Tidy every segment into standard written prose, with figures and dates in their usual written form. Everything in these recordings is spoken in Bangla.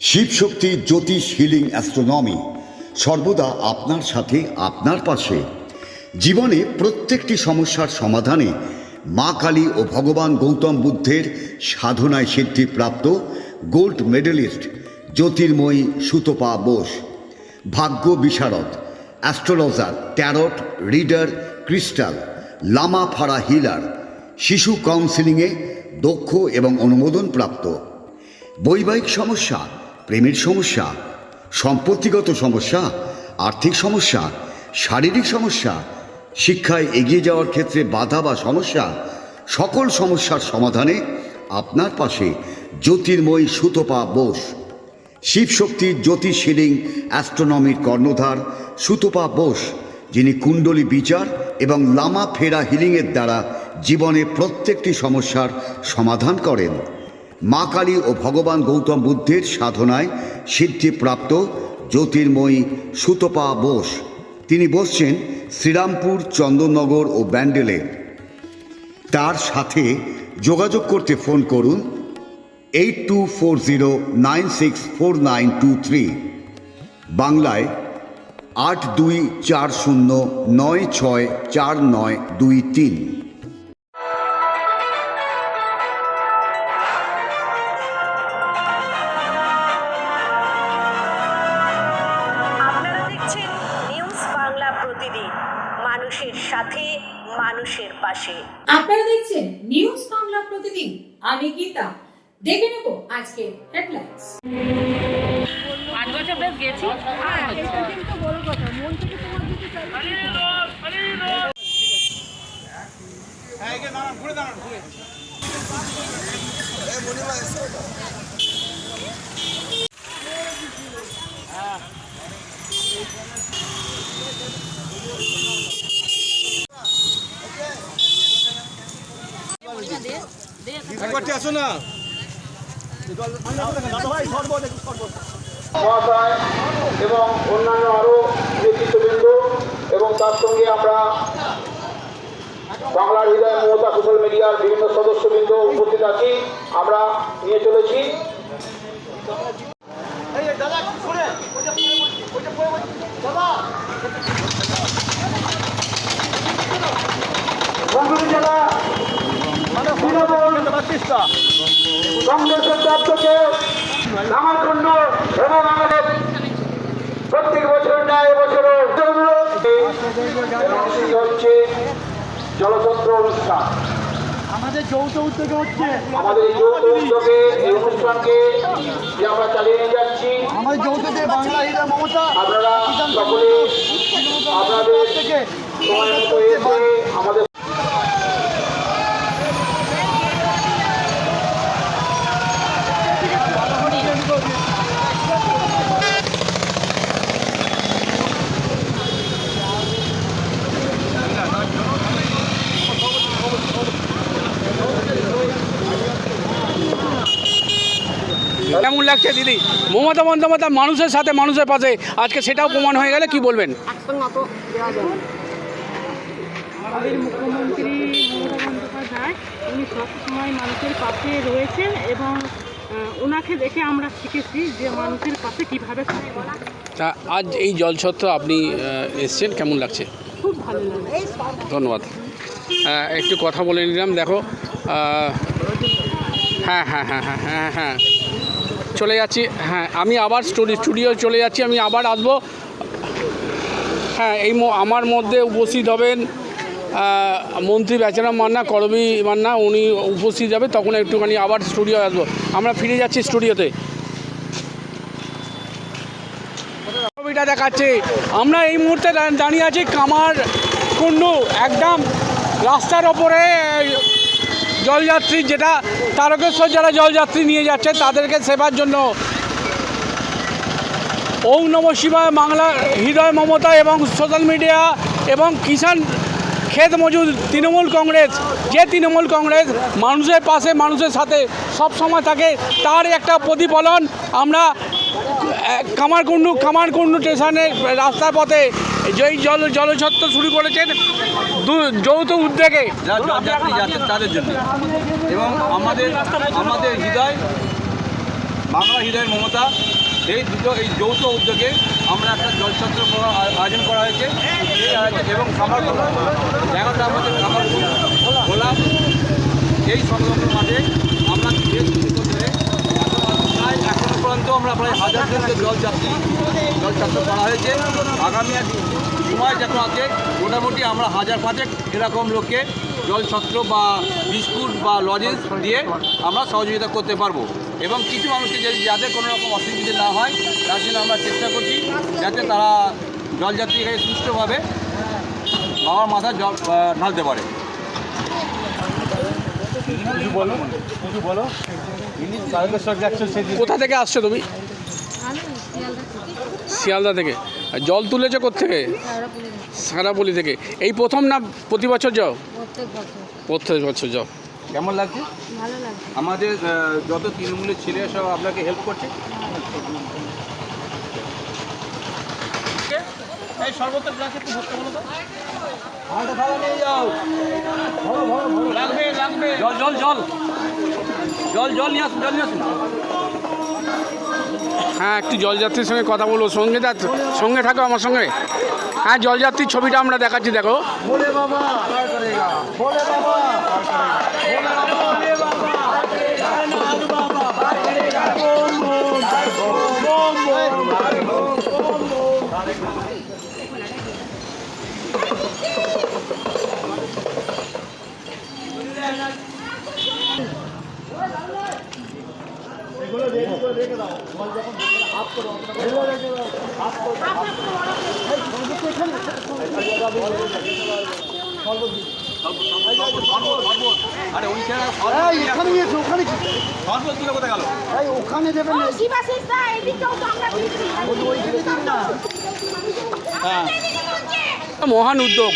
শিবশক্তি জ্যোতিষ হিলিং অ্যাস্ট্রোনমি সর্বদা আপনার সাথে, আপনার পাশে। জীবনে প্রত্যেকটি সমস্যার সমাধানে মা কালী ও ভগবান গৌতম বুদ্ধের সাধনায় সিদ্ধিপ্রাপ্ত গোল্ড মেডেলিস্ট জ্যোতির্ময়ী সুতপা বোস, ভাগ্য বিশারদ, অ্যাস্ট্রোলজার, ট্যারট রিডার, ক্রিস্টাল, লামা ফাড়া হিলার, শিশু কাউন্সিলিংয়ে দক্ষ এবং অনুমোদনপ্রাপ্ত। বৈবাহিক সমস্যা, প্রেমের সমস্যা, সম্পত্তিগত সমস্যা, আর্থিক সমস্যা, শারীরিক সমস্যা, শিক্ষায় এগিয়ে যাওয়ার ক্ষেত্রে বাধা বা সমস্যা, সকল সমস্যার সমাধানে আপনার পাশে জ্যোতির্ময়ী সুতপা বোস। শিবশক্তির জ্যোতিষ হিলিং অ্যাস্ট্রোনমির কর্ণধার সুতপা বোস, যিনি কুণ্ডলী বিচার এবং লামা ফেরা হিলিংয়ের দ্বারা জীবনে প্রত্যেকটি সমস্যার সমাধান করেন। মা কালী ও ভগবান গৌতম বুদ্ধের সাধনায় সিদ্ধিপ্রাপ্ত জ্যোতির্ময়ী সুতপা বোস। তিনি বসছেন শ্রীরামপুর, চন্দননগর ও ব্যান্ডেলে। তার সাথে যোগাযোগ করতে ফোন করুন 8240964923, বাংলায় 8240964923। মানুষের সাথে, মানুষের পাশে। আপনারা দেখছেন নিউজ বাংলা প্রতিদিন। আমি গীতা। দেখে নেব আজকে হেডলাইন্স। 8 বছর বেশ গেছি। কিন্তু বড় কথা, মন থেকে তোমার দিকে আসো না মহাশয় এবং অন্যান্য আরো নেতৃত্ববৃন্দ এবং তার সঙ্গে আমরা বাংলার হৃদয় মমতা সোশ্যাল মিডিয়ার বিভিন্ন সদস্যবৃন্দ উপস্থিত আছি। আমরা নিয়ে চলেছি জেলা কংগ্রেসের প্রাপ্তকে নামার জন্য এবং আমাদের প্রত্যেক বছর ন্যায় এবছরও হচ্ছে জলছত্র অনুষ্ঠান। আমাদের যৌথ উদ্যোগে হচ্ছে, আমাদের এই যৌথ উদ্যোগে এই অনুষ্ঠানকে যে আমরা চালিয়ে নিয়ে যাচ্ছি, আমাদের যৌথতে বাংলা হৃদয় মমতা আপনারা সকলে আপনাদের থেকে সময় মতো এসে আমাদের কেমন লাগছে দিদি? মমতা বন্দ্যোপাধ্যায় মানুষের সাথে, মানুষের পাশে, আজকে সেটাও প্রমাণ হয়ে গেলে কি বলবেন? আমাদের মুখ্যমন্ত্রী মমতা বন্দ্যোপাধ্যায় উনি সবসময় মানুষের পাশে রয়েছেন এবং ওনাকে দেখে আমরা শিখেছি যে মানুষের পাশে কীভাবে থাকতে হয়। তা আজ এই জলছত্র আপনি এসছেন, কেমন লাগছে? খুব ভালো লাগে। ধন্যবাদ। একটু কথা বলে নিলাম। দেখো, হ্যাঁ হ্যাঁ হ্যাঁ হ্যাঁ হ্যাঁ হ্যাঁ চলে যাচ্ছি। হ্যাঁ, আমি আবার স্টুডিও চলে যাচ্ছি, আমি আবার আসবো। হ্যাঁ, আমার মধ্যে উপস্থিত হবেন মন্ত্রী বেচারাম মান্না, করবী মান্না, উনি উপস্থিত যাবে, তখন একটুখানি আবার স্টুডিও আসবো। আমরা ফিরে যাচ্ছি স্টুডিওতে। ছবিটা দেখাচ্ছে, আমরা এই মুহূর্তে দাঁড়িয়ে আছি কামারকুণ্ডু, একদম রাস্তার ওপরে জলযাত্রী, যেটা তারকেশ্বর যারা জলযাত্রী নিয়ে যাচ্ছে তাদেরকে সেবার জন্য। ওম নমঃ শিবায়, বাংলা হৃদয় মমতা এবং সোশ্যাল মিডিয়া এবং কিষাণ ক্ষেত মজুর তৃণমূল কংগ্রেস, যে তৃণমূল কংগ্রেস মানুষের পাশে, মানুষের সাথে সব সময় থাকে, তার একটা প্রতিফলন আমরা কামারকুণ্ডু স্টেশনের রাস্তার পথে যেই জলছত্র শুরু করেছেন যৌথ উদ্যোগে জলযাত্রী যাচ্ছেন তাদের জন্য, এবং আমাদের হৃদয় বাংলা হৃদয়ের মমতা, এই যৌথ উদ্যোগে আমরা একটা জলছত্র আয়োজন করা হয়েছে এবং জায়গাটা আমাদের কামারপুর খোলা। এই সংলগ্ন মাঠে আমরা প্রায় এখনো পর্যন্ত আমরা প্রায় 1000 জনকে জলছত্র করা হয়েছে। আগামী সময় যখন আছে মোটামুটি আমরা 1000-5 এরকম লোককে জলছত্র বা বিস্কুট বা লজেন্স দিয়ে আমরা সহযোগিতা করতে পারবো এবং কিছু মানুষকে যাদের কোনো রকম অসুবিধা না হয় তার জন্য আমরা চেষ্টা করছি যাতে তারা জলযাত্রীকে সুষ্ঠুভাবে বাবার মাথায় জল ঢালতে পারে। কোথা থেকে আসছো তুমি? শিয়ালদা থেকে। জল তুলেছো কোত্থেকে? সারাপল্লী থেকে। এই প্রথম না প্রতি বছর যাও? প্রত্যেক বছর যাও। কেমন লাগছে? ভালো লাগছে। আমাদের যত তৃণমূলের ছেলে সব আপনাকে হেল্প করছে। এই সর্বত্র গ্লাসে একটু ভর্তি বলো তো। আমাদের খাওয়া নিয়ে যাও। লাগবে লাগবে। জল জল জল জল জল নিয়ে আসুন, জল নিয়ে আসুন। হ্যাঁ, একটু জলযাত্রীর সঙ্গে কথা বলবো। সঙ্গে থাকো আমার সঙ্গে। হ্যাঁ, জলযাত্রীর ছবিটা আমরা দেখাচ্ছি, দেখো। ভোলে বাবা, ভোলে বাবা, ভোলে বাবা, আরে ওইখানে ওখানে গিয়েছে, ওখানে কি সর্বত তুলে কোথায় গেল? ওখানে দেবেন না। মহান উদ্যোগ,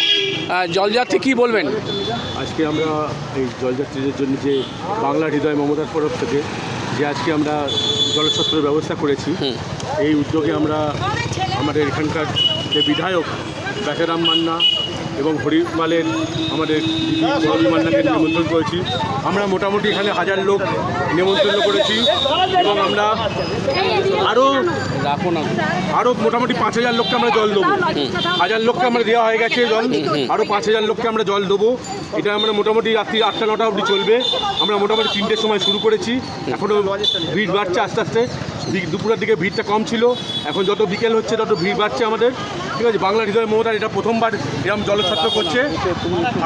জলযাত্রী কি বলবেন? আজকে আমরা এই জলযাত্রীদের জন্য যে বাংলা হৃদয় মমতার তরফ থেকে যে আজকে আমরা জলছত্রের ব্যবস্থা করেছি, এই উদ্যোগে আমরা আমাদের এখানকার যে বিধায়ক বেচারাম মান্না এবং হরিমালের আমাদের দিদি হরি মান্নাকে নিমন্ত্রণ করেছি। আমরা মোটামুটি এখানে 1000 লোক নিমন্ত্রণ করেছি এবং আমরা আরও মোটামুটি 5000 লোককে আমরা জল দেবো। 1000 লোককে আমরা দেওয়া হয়ে গেছে জল, আরও 5000 লোককে আমরা জল দেবো। এটা আমরা মোটামুটি রাত্রি 8টা-9টা অবধি চলবে। আমরা মোটামুটি 3টের সময় শুরু করেছি। এখনও ভিড় বাড়ছে আস্তে আস্তে। দুপুরের দিকে ভিড়টা কম ছিল, এখন যত বিকেল হচ্ছে তত ভিড় বাড়ছে আমাদের। ঠিক আছে, বাংলা হৃদয় মমতার এটা প্রথমবার এরকম জলছত্র করছে।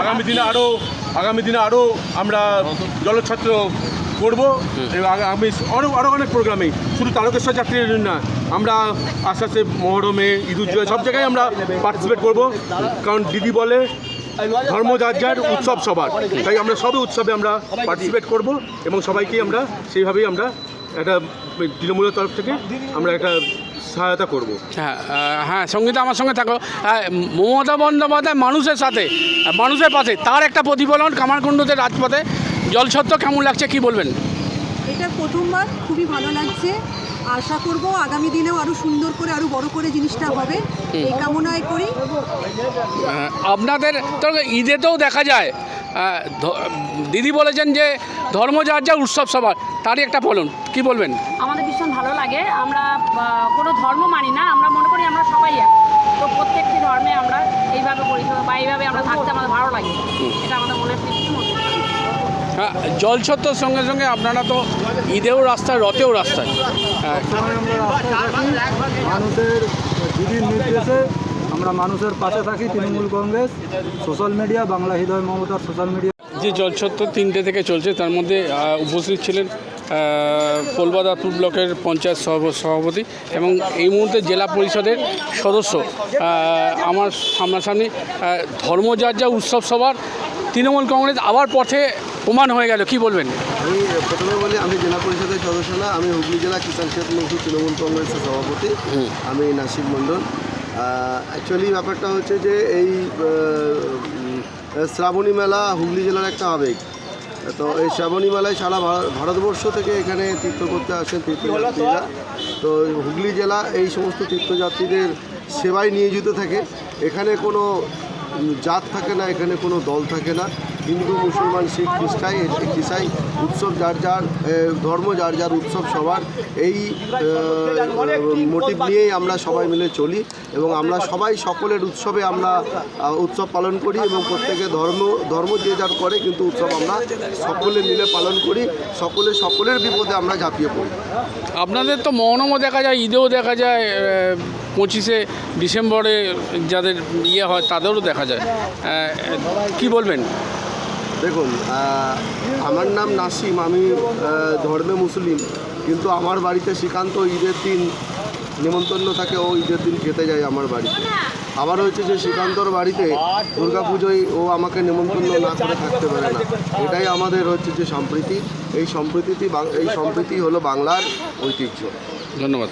আগামী দিনে আরও আমরা জলছত্র করবো। আমি আরও অনেক প্রোগ্রামে, শুধু তারকেশ্বর যাত্রীদের জন্য না, আমরা আস্তে আস্তে মহরমে, ঈদুজ্জোহা সব জায়গায় আমরা পার্টিসিপেট করব। কারণ দিদি বলে ধর্ম যার যার, উৎসব সবার। তাই আমরা সবই উৎসবে আমরা পার্টিসিপেট করব এবং সবাইকেই আমরা সেইভাবেই আমরা একটা তৃণমূলের তরফ থেকে আমরা একটা সহায়তা করব। হ্যাঁ, সঙ্গীতা আমার সঙ্গে থাকো। মমতা বন্দ্যোপাধ্যায় মানুষের সাথে, মানুষের পাশে, তার একটা প্রতিফলন কামারকুণ্ডুতে রাজপথে জলছত্র কেমন লাগছে কি বলবেন? এটা প্রথমবার, খুবই ভালো লাগছে। আশা করব আগামী দিনেও আরও সুন্দর করে, আরও বড় করে জিনিসটা হবে, এই কামনাই করি। আপনাদের তো ঈদেতেও দেখা যায়, দিদি বলেছেন যে ধর্ম যার যা, উৎসব সবার, তারই একটা ফলন, কি বলবেন? আমাদের ভীষণ ভালো লাগে। আমরা কোনো ধর্ম মানি না, আমরা মনে করি আমরা সবাই এক। তো প্রত্যেকটি ধর্মে আমরা এইভাবে পরিষেবা বা এইভাবে আমরা থাকতে আমাদের ভালো লাগে। এটা আমাদের মনের তৃপ্তির মধ্যে। হ্যাঁ, জলছত্রের সঙ্গে সঙ্গে আপনারা তো ঈদেও রাস্তায়, রথেও রাস্তায়। মানুষের দিদির নির্দেশে আমরা মানুষের পাশে থাকি। তৃণমূল কংগ্রেস, সোশ্যাল মিডিয়া, বাংলা হৃদয় মমতার সোশ্যাল মিডিয়া। যে জলছত্র 3টে থেকে চলছে, তার মধ্যে উপস্থিত ছিলেন কলবাদাপুর ব্লকের পঞ্চায়েত সভাপতি এবং এই মুহূর্তে জেলা পরিষদের সদস্য। আমার সামনাসামনি ধর্ম যার যা, উৎসব সবার, তৃণমূল কংগ্রেস আবার পথে প্রমাণ হয়ে গেল, কি বলবেন? আমি প্রথমে বলি, আমি জেলা পরিষদের সদস্য না, আমি হুগলি জেলা কিষাণ ক্ষেত্র মজদুর তৃণমূল কংগ্রেসের সভাপতি। আমি নাসির মণ্ডল। অ্যাকচুয়ালি ব্যাপারটা হচ্ছে যে এই শ্রাবণী মেলা হুগলি জেলার একটা আবেগ। তো এই শ্রাবণী মেলায় সারা ভারতবর্ষ থেকে এখানে তীর্থ করতে আসেন তীর্থযাত্রীরা। তো হুগলি জেলা এই সমস্ত তীর্থযাত্রীদের সেবায় নিয়োজিত থাকে। এখানে কোনো জাত থাকে না, এখানে কোনো দল থাকে না, হিন্দু মুসলমান শিখ খ্রিস্টাই উৎসব যার যার ধর্ম, যার যার উৎসব সবার, এই মোটিভ নিয়েই আমরা সবাই মিলে চলি এবং আমরা সবাই সকলের উৎসবে আমরা উৎসব পালন করি এবং প্রত্যেকে ধর্ম যে যার করে, কিন্তু উৎসব আমরা সকলে মিলে পালন করি, সকলের বিপদে আমরা ঝাঁপিয়ে পড়ি। আপনাদের তো মৌনমও দেখা যায়, ঈদেও দেখা যায়, 25শে ডিসেম্বরে যাদের ইয়ে হয় তাদেরও দেখা যায়, কি বলবেন? দেখুন, আমার নাম নাসিম, আমি ধর্মে মুসলিম, কিন্তু আমার বাড়িতে শ্রীকান্ত ঈদের দিন নিমন্ত্রণ থাকে, ও ঈদের দিন খেতে যায় আমার বাড়িতে। আবার হচ্ছে যে শ্রীকান্তর বাড়িতে দুর্গাপুজোয় ও আমাকে নিমন্ত্রণ না করে থাকতে পারে না। এটাই আমাদের হচ্ছে যে সম্প্রীতি, এই সম্প্রীতি হলো বাংলার ঐতিহ্য। ধন্যবাদ।